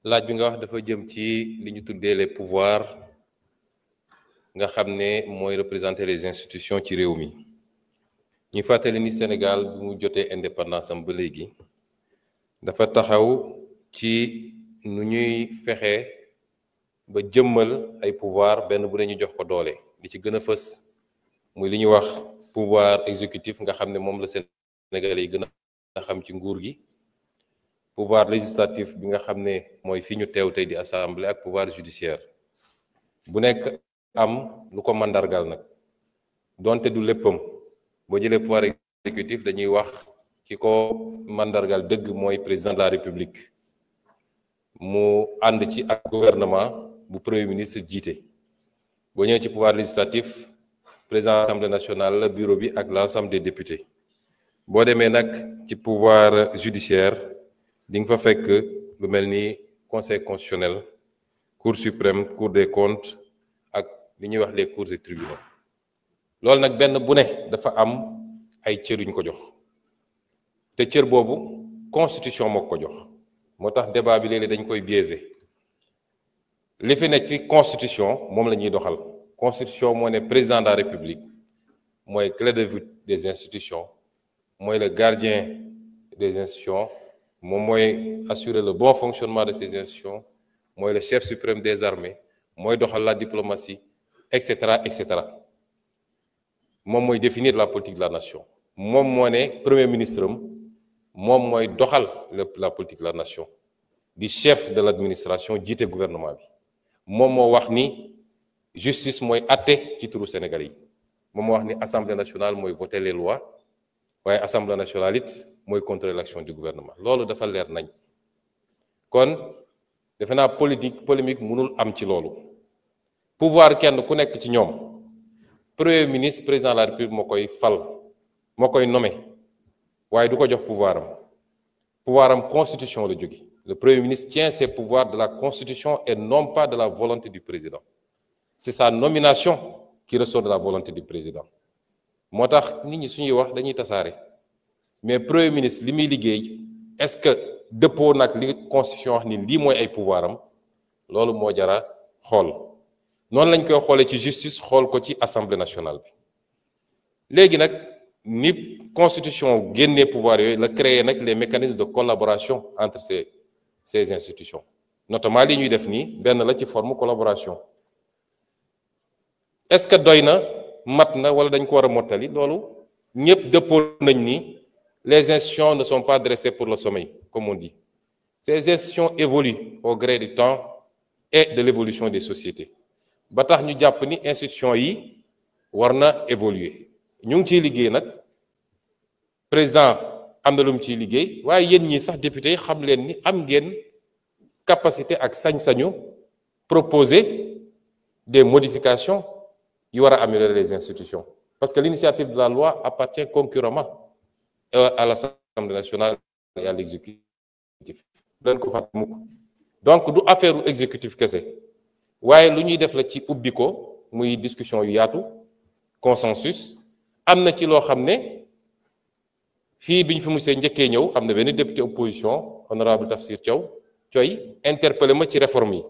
laaj bi nga wax dafa jëm ci li ñu tuddee les pouvoirs nga xam ne mooy représenter les institutions ci réew mi ñu fàttali ni Sénégal bi mu jotee indépendance am ba léegi dafa taxaw ci nu ñuy fexe ba jëmmal ay pouvoir benn bu ne ñu jox ko doole li ci gën a fës muy li ñuy wax pouvoir exécutif nga xam ne moom la Sénégalais yi gën a xam ci nguur gi pouvoir législatif bi nga xam ne mooy fi ñu teew tey di assemblée ak pouvoir judiciaire bu nekk am lu ko mandargal nag donte du léppam boo jëlee pouvoir exécutif dañuy wax ki ko mandargal dëgg mooy président de la république mu ànd ci ak gouvernement bu premier ministre jiite boo ñëwee ci pouvoir législatif président assemblée nationale la bureau bi ak l'ensemble des députés boo demee nag ci pouvoir judiciaire di nga fa fekk lu mel ni conseil constitutionnel cour suprême cour des comptes ak li ñuy wax les cours et tribunaux loolu nag benn bu ne dafa am ay cër yuñ ko jox te cër boobu constitution moo ko jox moo tax débat bi léeg-léeg dañ koy biaisé li fi nekk ci constitution moom la ñuy doxal constitution moo ne président de la république mooy clé de voûte des institutions mooy le gardien des institutions moom mooy assurer le bon fonctionnement de ces institutions mooy le chef suprême des armées mooy doxal la diplomatie etc. moom mooy définir la politique de la nation moom moo ne premier ministre am moom mooy doxal la politique de la nation di chef de l'administration jiite gouvernement bi moom moo wax ni justice mooy atte ci turu Sénégal yi moom moo wax ni assemblée nationale mooy voter les lois waaye assemblée nationale it mooy contrôler l'action du gouvernement loolu dafa leer nañ kon defe naa polémique mënul am ci loolu pouvoir kenn ku nekk ci ñoom premier ministre président de la république moo koy fal moo koy nommé waaye du ko jox pouvoir am constitution la jóge le premier ministre tient ses pouvoirs de la constitution et non pas de la volonté du président c'est sa nomination qui ressort de la volonté du président moo tax nit ñi suñuy wax dañuy tasaare mais premier ministre li muy liggéey est-ce que dëppoo nag li constitution wax ni lii mooy ay pouvoir am loolu moo jara xool noonu lañ koy xoolee ci justice xool ko ci assemblée nationale bi léegi nag ni constitution génnee pouvoir yooyu la créer nag les mécanismes de collaboration entre ces institutions notamment li ñuy def nii benn la ci forme collaboration est-ce que doy na mat na wala dañ ko war a mottali loolu ñëpp dëppoo nañ ni les institutions ne sont pas dressées pour le sommeil comme on dit ces institutions évoluent au gré du temps et de l'évolution des sociétés ba tax ñu jàpp ni institutions yi war na évoluer ñu ngi ciy liggéey nag président am na lu mu ciy liggéey waaye yéen ñii sax député yi xam leen ni am ngeen capacité ak sañ-sañu proposer des modifications yi war a améliorer les institutions parce que l'initiative de la loi appartient concurremment à l'Assemblée nationale et à l'exécutif leen ko fàtte mukk donc du affaire u exécutif kese waaye lu ñuy def la ci ubbi ko muy discussion yu yaatu consensus am na ci loo xam ne fii bi ñu fi musee njëkkee ñëw am na benn député opposition honorable Tafsir Thioye interpellé ma ci réforme yi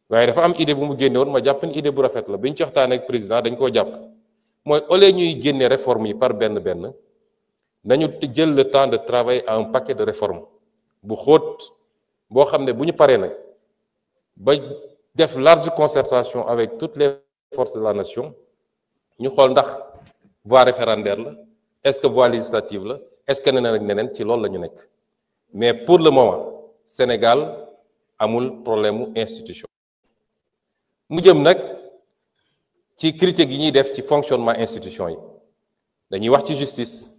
waaye dafa am idée bu mu génne woon ma jàpp ni idée bu rafet la bi ñu ci waxtaanee ak président dañ koo jàpp mooy au lieu ñuy génne réforme yi par benn nañu jël le temps de travailler à un paquet de réformes bu xóot boo xam ne bu ñu paree nag ba def large concertation avec toutes les forces de la nation ñu xool ndax voie référendaire la est-ce que voie législative la est-ce que neneen ak neneen ci loolu la ñu nekk mais pour le moment Sénégal amul problème mu institution mu jëm nag ci critique yi ñuy def ci fonctionnement institution yi dañuy wax ci justice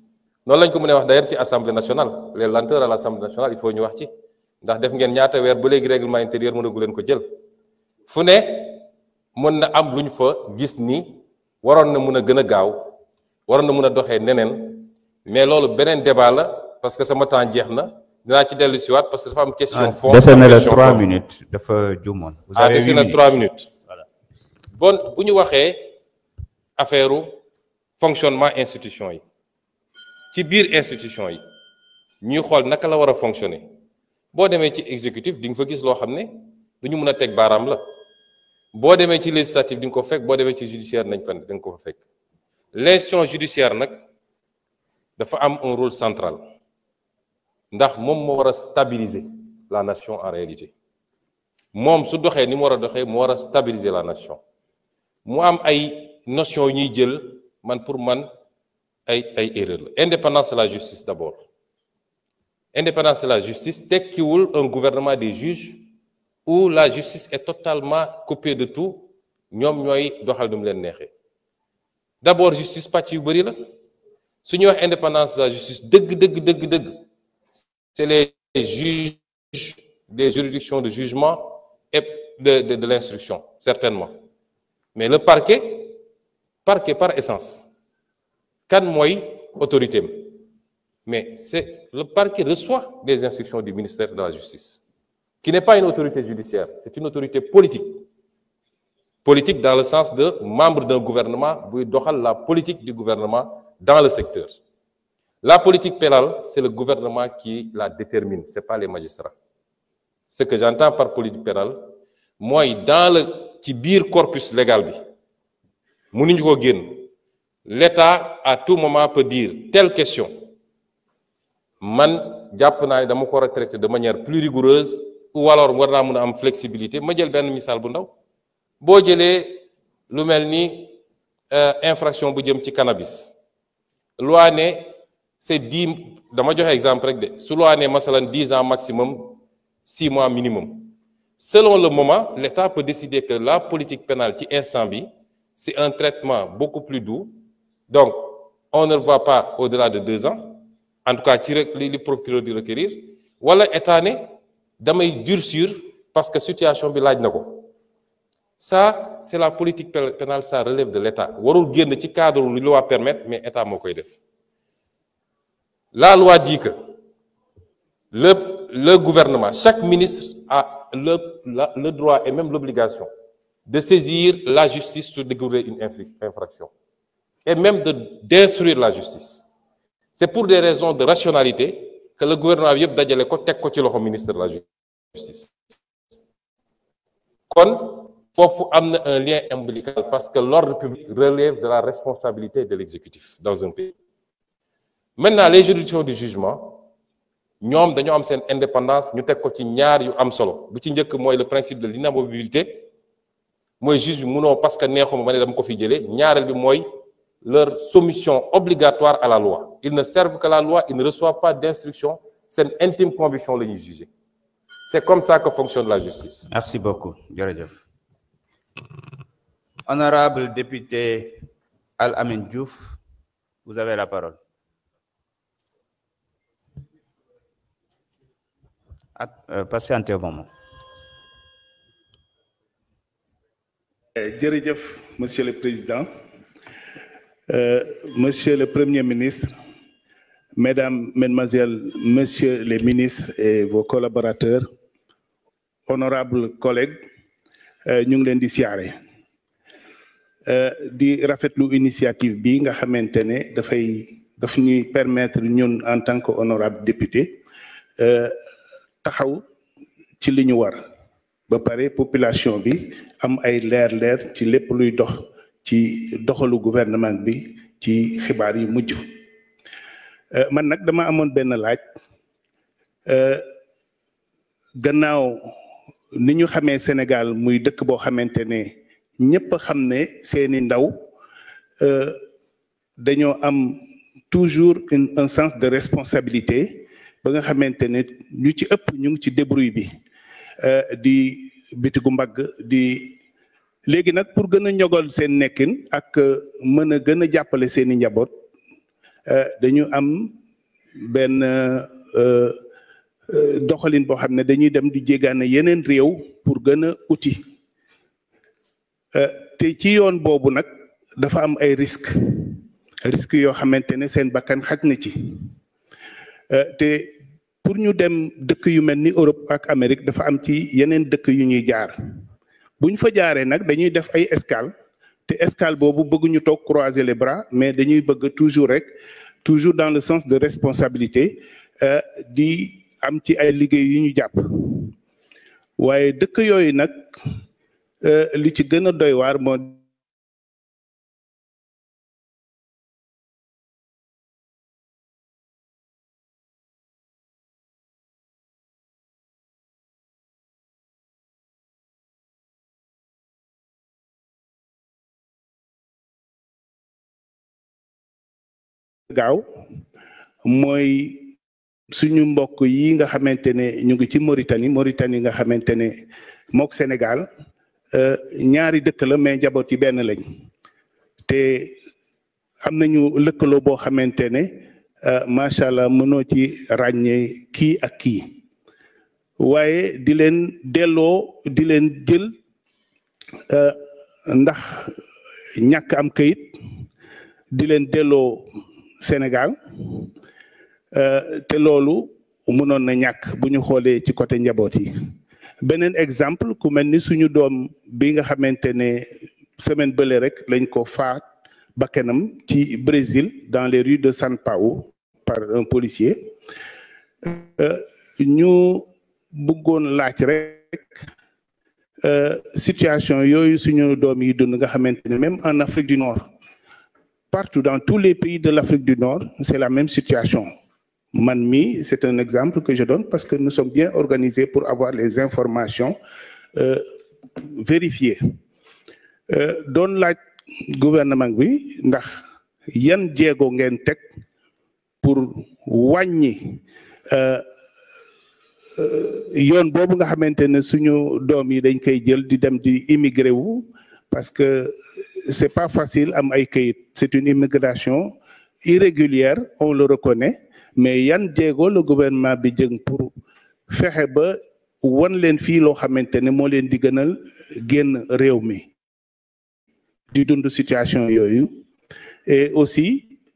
noonu lañ ko mën a wax d'ailleurs ci assemblée nationale les lenteurs à l'assemblée nationale il faut ñu wax ci ndax def ngeen ñaata weer ba léegi règlement intérieur mënagu leen ko jël fu ne mën na am lu ñu fa gis ni waroon na mën a gën a gaaw waroon na mën a doxee neneen mais loolu beneen débat la parce que sama temps jeex na dinaa ci dellu si waat parce que dafa am question fond dese na la 3 minutes dafa juumoon. dese na 3 minutes voilà bon bu ñu waxee affaire fonctionnement institution yi ci biir institution yi ñuy xool naka la war a fonctionner boo demee ci exécutif di nga fa gis loo xam ne du ñu mën a teg baaraam la boo demee ci législatif di nga ko fekk boo demee ci judiciaire nañ fa da nga ko fa fekk l'institution judiciaire nag dafa am un rôle central ndax moom moo war a stabiliser la nation en réalité moom su doxee ni mu war a doxee mu war a stabiliser la nation mu am ay notion ñuy jël man pour man ay erreur la indépendance de la justice d'abord indépendance de la justice tekkiwul un gouvernement des juges où la justice est totalement coupée de tout ñoom ñooy doxal du mu leen neexee d'abord justice pàcc yu bëri la su ñuy wax indépendance de la justice dëgg c'est les juges des juridictions de jugement et de l'instruction certainement mais le parquet par essence kan mooy autorité am mais c'est le parquet reçoit des instructions du ministère de la justice qui n'est pas une autorité judiciaire c'est une autorité politique dans le sens de membre d'un gouvernement buy doxal la politique du gouvernement dans le secteur la politique pénale c'est le gouvernement qui la détermine c'est pas les magistrats ce que j'entends par politique pénale mooy dans le ci biir corpus légal bi mënuñu ko génn l'État à tout moment peut dire telle question man jàpp naa ne dama ko war a traiter de manière plus rigoureuse ou alors war naa mën a am flexibilité ma jël benn misaal bu ndaw boo jëlee lu mel ni infraction bu jëm ci cannabis loi ne c'est 10 dama joxe exemple rek de su loi ne masalan 10 ans maximum 6 mois minimum selon le moment l'État peut décider que la politique pénale ci instant bi c'est un traitement beaucoup plus doux donc on ne le voit pas au-delà de 2 ans en tout cas ci rek li procureur di requérir wala État ne damay durcir parce que situation bi laaj na ko ça c'est la politique pénale ça relève de l'État warul génn ci cadre lu loi permettre mais État moo koy def la loi dit que le gouvernement chaque ministre a le droit et même l'obligation de saisir la justice sur découvrir une infraction et même d'instruire la justice c'est pour des raisons de rationalité que le gouvernement bi yëpp dajale ko teg ko ci loxo ministre de la justice kon foofu am na un lien ombilical parce que l'ordre public relève de la responsabilité de l'exécutif dans un pays maintenant les juridictions du jugement ñoom dañoo am seen indépendance ñu teg ko ci ñaar yu am solo bu ci njëkk mooy le principe de l'inamovibilité mooy juge bi mënoo parce que neexuma ma ne dama ko fi jëlee ñaareel bi mooy leur soumission obligatoire à la loi ils ne servent que la loi ils ne reçoivent pas d'instruction seen intime conviction la ñuy juger c'est comme ça que fonctionne la justice. Merci beaucoup jërëjëf. Honorable député Al-Amin Diouf, vous avez la parole. Patientez un moment. Jërëjëf, Monsieur le Président, Monsieur le Premier ministre, Mesdames, Mesdemoiselles, Messieurs les ministres et vos collaborateurs, honorables collègues, ñu ngi leen di siyaare di rafetlu initiative bi nga xamante ne daf ñuy permettre ñun en tant que honorable député taxaw ci li ñu war ba pare population bi am ay leer ci lépp luy dox ci doxalu gouvernement bi ci xibaar yi mujj man nag dama amoon benn laaj gannaaw ni ñu xamee Sénégal muy dëkk boo xamante ne ñëpp xam ne seeni ndaw dañoo am toujours un sens de responsabilité ba nga xamante ne ñu ci ëpp ñu ngi ci débrouille bi di bitigu mbagg di léegi nag pour gën a ñogal seen nekkin ak mën a gën a jàppale seeni njaboot dañu am benn doxalin boo xam ne dañuy dem di jégaane yeneen réew pour gën a uti te ci yoon boobu nag dafa am ay risques yoo xamante ne seen bakkan xaj na ci te pour ñu dem dëkk yu mel ni Europe ak Amérique dafa am ci yeneen dëkk yu ñuy jaar bu ñu fa jaaree nag dañuy def ay escale te escale boobu bëgguñu toog croiser les bras mais dañuy bëgg toujours dans le sens de responsabilité di am ci ay liggéey yu ñu jàpp waaye dëkk yooyu nag li ci gën a doy waar moo gaaw mooy suñu mbokk yi nga xamante ne ñu ngi ci Mauritanie nga xamante ne mook Sénégal ñaari dëkk la mais njaboot yi benn lañ te am nañu lëkkaloo boo xamante ne macha allah mënoo ci ràññee kii ak kii waaye di leen delloo di leen jël ndax ñàkk am kayit di leen delloo Sénégal te loolu mënoon na ñàkk bu ñu xoolee ci côté njaboot yi beneen exemple ku mel ni suñu doom bi nga xamante ne semaine bële rek lañ ko faat bakkanam ci Brésil dans les rues de São Paulo par un policier ñu bëggoon laaj rek situation yooyu suñu doom yi dund nga xamante ne même en Afrique du Nord partout dans tous les pays de l'Afrique du Nord c'est la même situation Manmi, c'est un exemple que je donne parce que nous sommes bien organisés pour avoir les informations vérifiées. Doon laaj gouvernement bi ndax yan jéego ngeen teg pour wàññi yoon boobu nga xamante ne suñu doom yi dañ koy jël di dem di immigré wu parce que c'est pas facile am ay kayit c'est une immigration irrégulière on le reconnaît mais yan jéego le gouvernement bi jëng pour fexe ba wan leen fii loo xamante ne moo leen di gënal génn réew mi di dund situation yooyu et aussi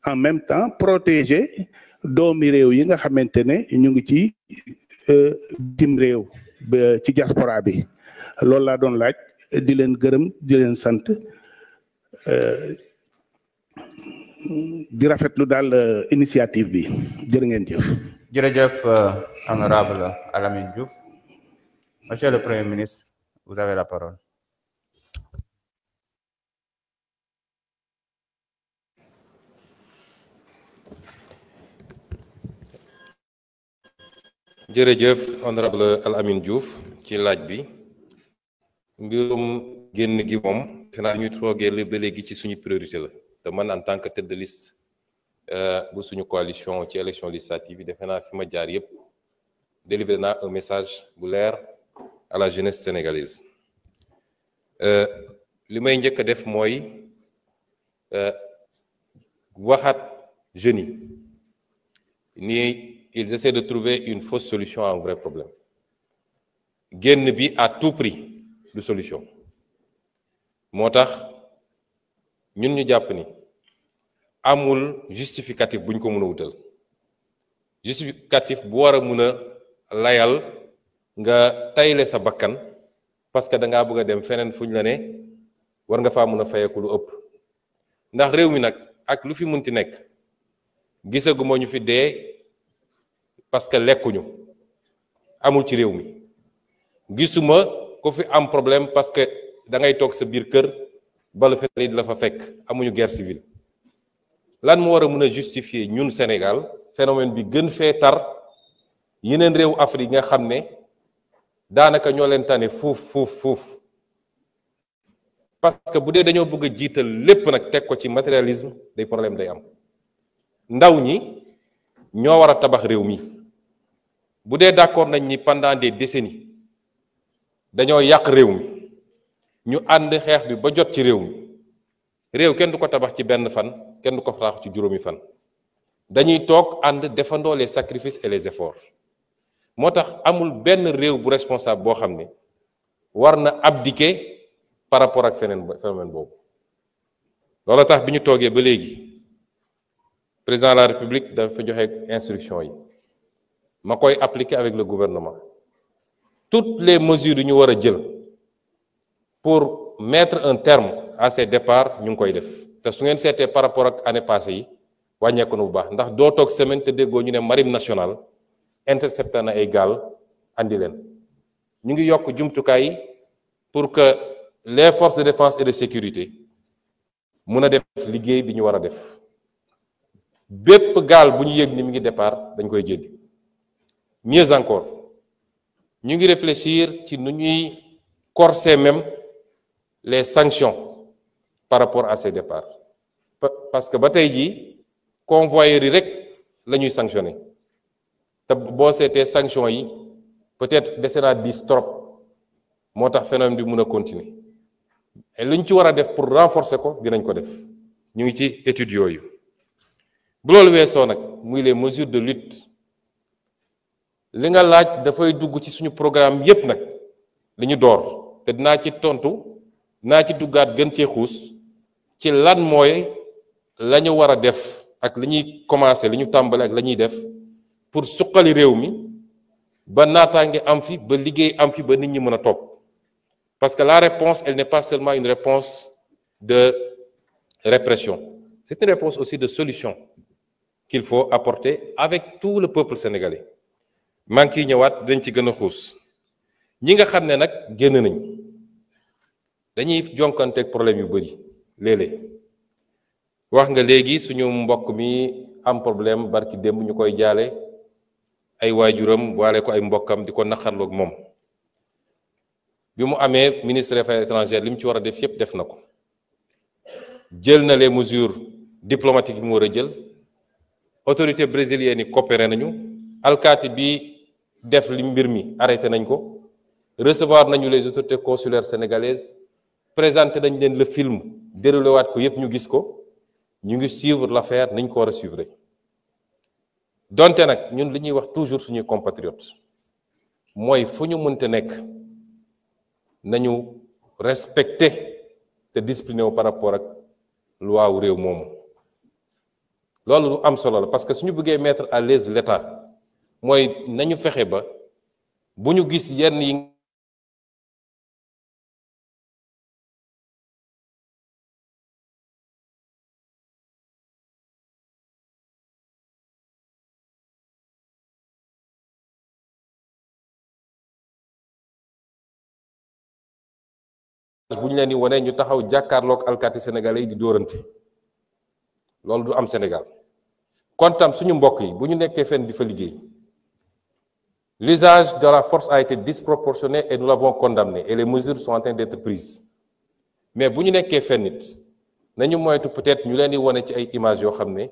en même temps protéger doomi réew yi nga xamante ne ñu ngi ci bitim réew ci diaspora bi loolu laa doon laaj di leen gërëm di leen sant di rafetlu daal initiative bi jërë ngeen jëf. jërëjëf honorable Alamine Diouf. Monsieur le Premier ministre, vous avez la parole. jërëjëf honorable Alamine Diouf ci laaj bi mbirum génn gi moom xanaa ñuy toogee ba léegi ci suñu priorité la te man en tant que tête de liste bu suñu coalition ci élection législative yi defe naa fi ma jaar yépp délivré naa un message bu leer à la jeunesse sénégalaise li may njëkk a def mooy waxaat jeunes yi ni ils essaient de trouver une fausse solution à un vrai problème génn bi à tout prix du solution moo tax ñun ñu jàpp ni amul justificatif bu ñu ko mën a wutal justificatif bu war a mën a layal nga tayle sa bakkan parce que da ngaa bëgg a dem feneen fu ñu la ne war nga faa mën a fayeeku lu ëpp ndax réew mi nag ak lu fi munti nekk gisaguma ñu fi dee parce que lekkuñu amul ci réew mi gisuma ko fi am problème parce que da ngay toog sa biir kër bala feneen di la fa fekk amuñu guerre civile lan moo war a mën a justifier ñun Sénégal phénomène bi gën fee tar yeneen réew Afrique nga xam ne daanaka ñoo leen tane fuuf parce que bu dee dañoo bëgg a jiital lépp nag teg ko ci matérialisme day problème day am ndaw ñi ñoo war a tabax réew mi bu dee d'accord nañ ni pendant des décennies dañoo yàq réew mi ñu ànd xeex bi ba jot ci réew mi réew kenn du ko tabax ci benn fan kenn du ko tabax ci juróomi fan dañuy toog ànd defandoo les sacrifices et les efforts moo tax amul benn réew bu responsable boo xam ne war na abdiquer par rapport ak phénomène boobu loolu tax bi ñu toogee ba léegi président de la République dafa joxe instruction yi ma koy appliquer avec le gouvernement toutes les mesures yu ñu war a jël pour mettre un terme à ces départs ñu ngi koy def te su ngeen seetee par rapport ak année passée yi wàññeeku na bu baax ndax doo toog semaine te déggoo ñu ne marine nationale intercepté na ay gaal andi leen ñu ngi yokk jumtukaay pour que les forces de défense et de sécurité mun a def liggéey bi ñu war a def bépp gaal bu ñu yëg ni mi ngi départ dañ koy jëli mieux encore ñu ngi réfléchir ci nu ñuy corser même les sanctions par rapport à ces départs parce que ba tey jii convoyeurs yi rek la ñuy sanctionner te boo seetee sanctions yi peut-être dese naa diis trop moo tax phénomène bi mun a continuer et lu ñu ci war a def pour renforcer ko dinañ ko def ñu ngi ci études yooyu bu loolu weesoo nag muy les mesures de lutte li nga laaj dafay dugg ci suñu programme yépp nag li ñu door te dinaa ci tontu dinaa ci duggaat gën cee xuus ci lan mooy la ñu war a def ak li ñuy commencer li ñu tàmbale ak la ñuy def pour suqali réew mi ba naataange am fi ba liggéey am fi ba nit ñi mën a toog parce que la réponse elle n'est pas seulement une réponse de répression c'est une réponse aussi de solution qu'il faut apporter avec tout le peuple sénégalais maa ngi ciy ñëwaat dañ ci gën a xuus ñi nga xam ne nag génn nañ dañuy jonkanteeg problème yu bari léeg-léeg wax nga léegi suñu mbokk mi am problème barki démb ñu koy jaale ay waajuram waale ko ay mbokkam di ko naqarloog moom bi mu amee ministre des Affaires étrangères li mu ci war a def yépp def na ko jël na les mesures diplomatiques yi mu war a jël autorité brésilienne yi coopéré nañu alkaati bi def li mbir mi arrêté nañ ko recevoir nañu les autorités consulaires sénégalaises présenté nañ leen le film déroulé waat ko yépp ñu gis ko ñu ngi suivre l'affaire nañ ko war a suivre donte nag ñun li ñuy wax toujours suñuy compatriotes mooy fu ñu mënte nekk nañu respecter te discipliné wu par rapport ak loi wu réew moomu loolu lu am solo la parce que suñu bëggee mettre à l'aise l'État mooy nañu fexe ba bu ñu gis yenn yi bu ñu leen di wane ñu taxaw jàkkaarloog alkaati sénégalais yi di dóorante loolu du am Sénégal kon tam suñu mbokk yi bu ñu nekkee fenn di fa liggéey l'usage de la force a été disproportionné et nous l'avons condamné et les mesures sont en train d'être prises mais bu ñu nekkee fenn nit nañu moytu peut-être ñu leen di wane ci ay images yoo xam ne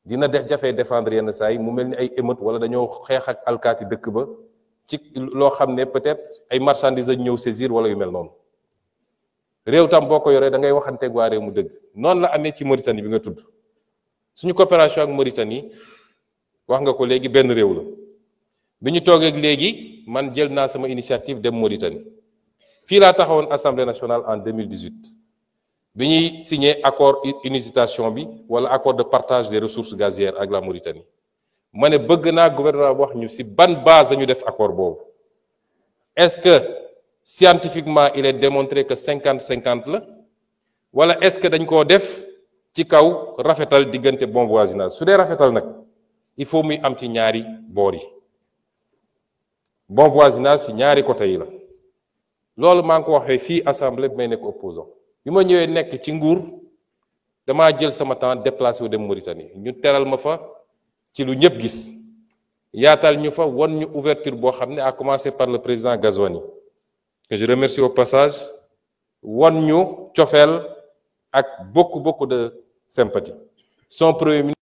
dina jafee défendre yenn saa yi mu mel ni ay émeute wala dañoo xeex ak alkaati dëkk ba ci loo xam ne peut-être ay marchandises lañ ñëw saisir wala yu mel noonu réew tam boo ko yoree da ngay waxanteeg waa réew mu dëgg noonu la amee ci Mauritanie bi nga tudd suñu coopération ak Mauritanie wax nga ko léegi benn réew la bi ñu toogee léegi man jël naa sama initiative dem Mauritanie fii laa taxawoon Assemblée nationale en 2018 bi ñuy signé accord unisation bi wala accord de partage des ressources gazières ak la Mauritanie ma ne bëgg naa gouvernement wax ñu ci ban base la ñu def accord boobu est-ce que scientifiquement il est démontré que 50-50 la wala est-ce que dañ koo def ci kaw rafetal diggante bon voisinage su dee rafetal nag il faut muy am ci ñaari boor yi bon voisinage ci ñaari côté yi la loolu maa ngi ko waxee fii assemblée bi may nekk opposant bi ma ñëwee nekk ci nguur damaa jël sama temps déplacé wu dem Mauritanie ñu teral ma fa ci lu ñëpp gis yaatal ñu fa won ñu ouverture boo xam ne à commencer par le président Ghazouani que je remercie au passage won ñu cofeel ak beaucoup de sympathie son premier ministre